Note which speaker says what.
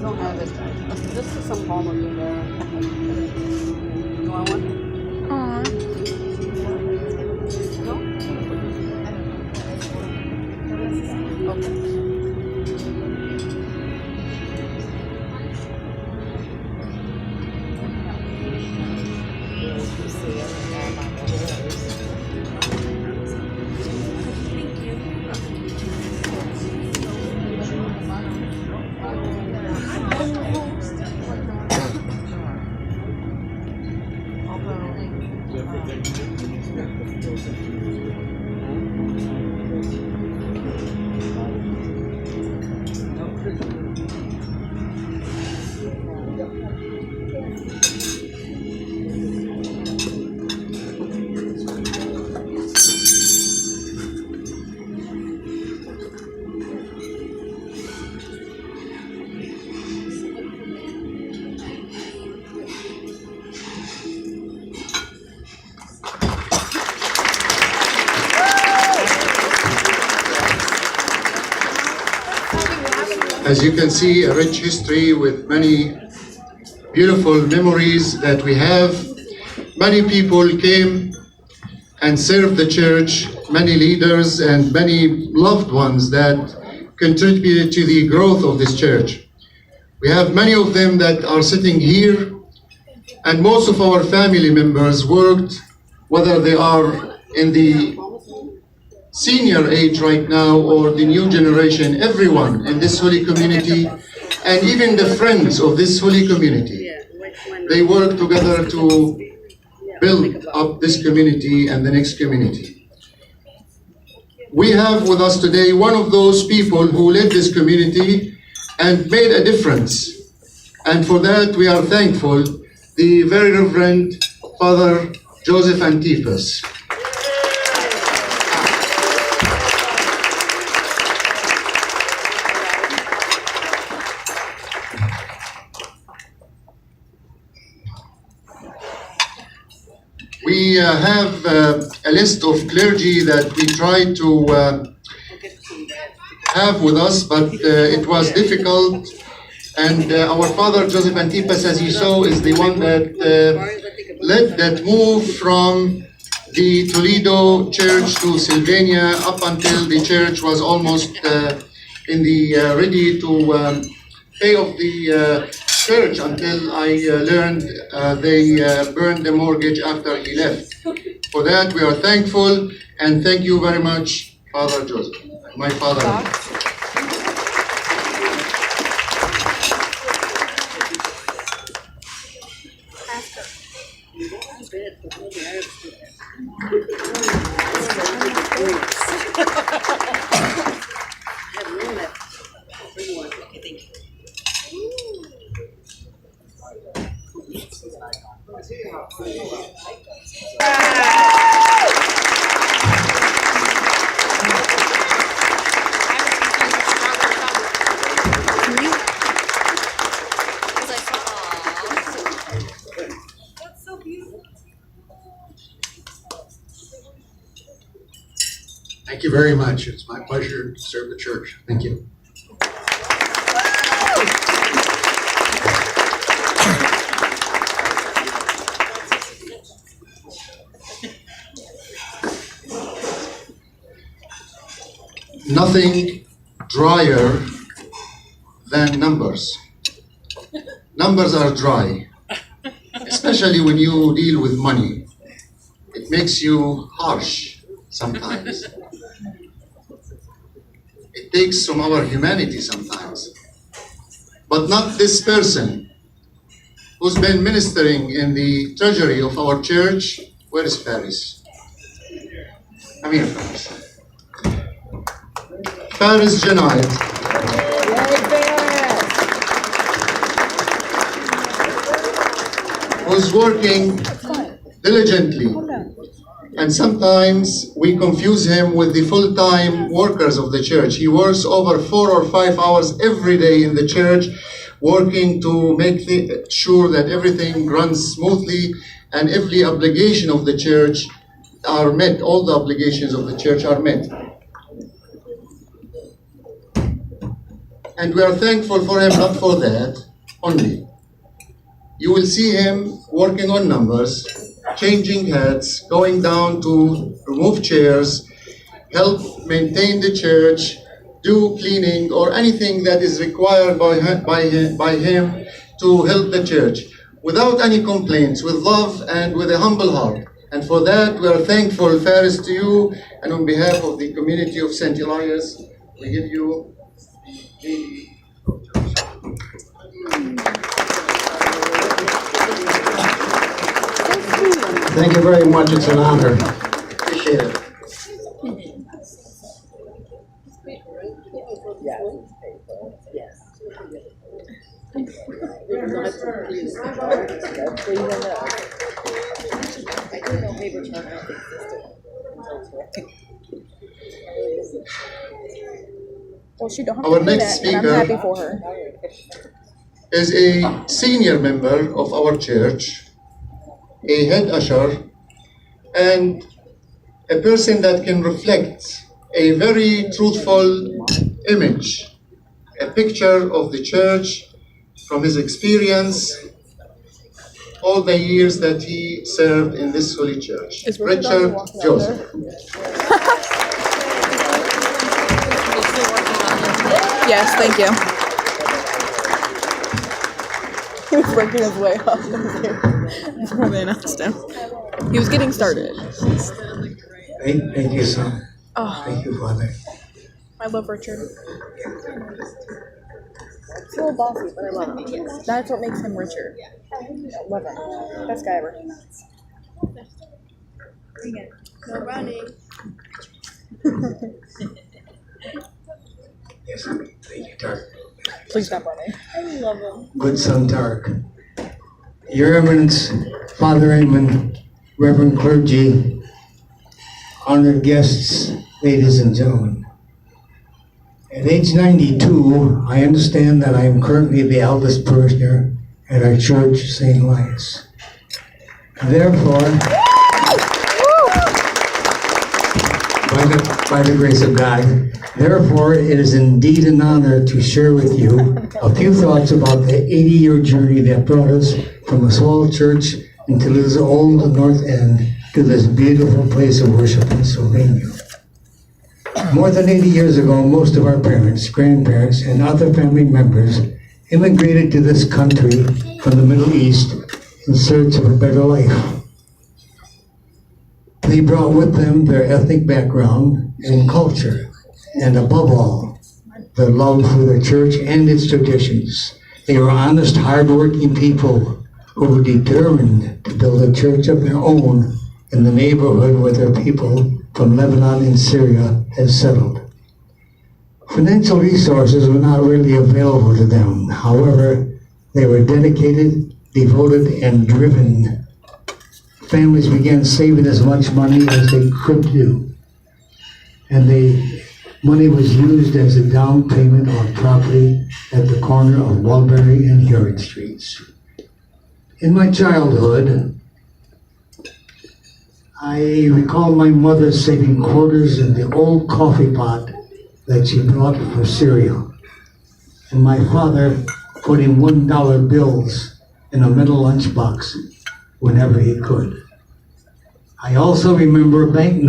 Speaker 1: don't have it. This is some home of you there. You want one?
Speaker 2: Aw.
Speaker 1: No? Okay.
Speaker 3: As you can see, a rich history with many beautiful memories that we have. Many people came and served the church, many leaders and many loved ones that contributed to the growth of this church. We have many of them that are sitting here, and most of our family members worked, whether they are in the senior age right now or the new generation, everyone in this holy community, and even the friends of this holy community. They work together to build up this community and the next community. We have with us today one of those people who led this community and made a difference. And for that we are thankful, the very Reverend Father Joseph Antipus. We have a list of clergy that we tried to have with us, but it was difficult. And our Father Joseph Antipus, as you saw, is the one that led that move from the Toledo church to Sylvania up until the church was almost in the ready to pay off the church, until I learned they burned the mortgage after he left. For that we are thankful, and thank you very much, Father Joseph, my father. Thank you very much. It's my pleasure to serve the church. Thank you. Nothing drier than numbers. Numbers are dry, especially when you deal with money. It makes you harsh sometimes. It takes from our humanity sometimes. But not this person who's been ministering in the treasury of our church. Where is Faris? Come here, Faris. Faris Janayat. Who's working diligently. And sometimes we confuse him with the full-time workers of the church. He works over 4 or 5 hours every day in the church, working to make sure that everything runs smoothly and every obligation of the church are met. All the obligations of the church are met. And we are thankful for him, not for that only. You will see him working on numbers, changing hats, going down to remove chairs, help maintain the church, do cleaning or anything that is required by him to help the church without any complaints, with love and with a humble heart. And for that, we are thankful, Faris, to you, and on behalf of the community of St. Elias, we give you the
Speaker 2: Thank you very much. It's an honor. Appreciate it.
Speaker 4: Well, she don't have
Speaker 3: Our
Speaker 4: to do
Speaker 3: next
Speaker 4: that, and I'm
Speaker 3: speaker-
Speaker 4: happy for her.
Speaker 3: is a senior member of our church, a head usher, and a person that can reflect a very truthful image, a picture of the church from his experience, all the years that he served in this holy church.
Speaker 4: Is Richard already
Speaker 3: Richard
Speaker 4: walking out
Speaker 3: Joseph.
Speaker 4: Yes, thank you. He was working his way up. That's where they announced him. He was getting started.
Speaker 2: Thank you, son.
Speaker 4: Oh,
Speaker 2: Thank you, Father.
Speaker 4: I love Richard. He's a little bossy, but I love him. That's what makes him Richard. I love him. Best guy ever.
Speaker 5: No running.
Speaker 2: Yes, thank you, Tark.
Speaker 4: Please stop running.
Speaker 5: I love him.
Speaker 2: Good son, Tark. Your Eminence, Father Raymond, Reverend clergy, honored guests, ladies and gentlemen. At age 92, I understand that I am currently the eldest parishioner at our church, St. Elias. Therefore, by the grace of God, therefore, it is indeed an honor to share with you a few thoughts about the 80-year journey that brought us from a small church into this old North End to this beautiful place of worship in Sylvania. More than 80 years ago, most of our parents, grandparents, and other family members immigrated to this country from the Middle East in search of a better life. They brought with them their ethnic background and culture, and above all, their love for their church and its traditions. They were honest, hard-working people who were determined to build a church of their own in the neighborhood where their people from Lebanon and Syria had settled. Financial resources were not really available to them. However, they were dedicated, devoted, and driven. Families began saving as much money as they could do. And money was used as a down payment on property at the corner of Mulberry and Huron Streets. In my childhood, I recall my mother saving quarters in the old coffee pot that she brought for cereal, and my father putting $1 bills in a metal lunchbox whenever he could. I also remember banknotes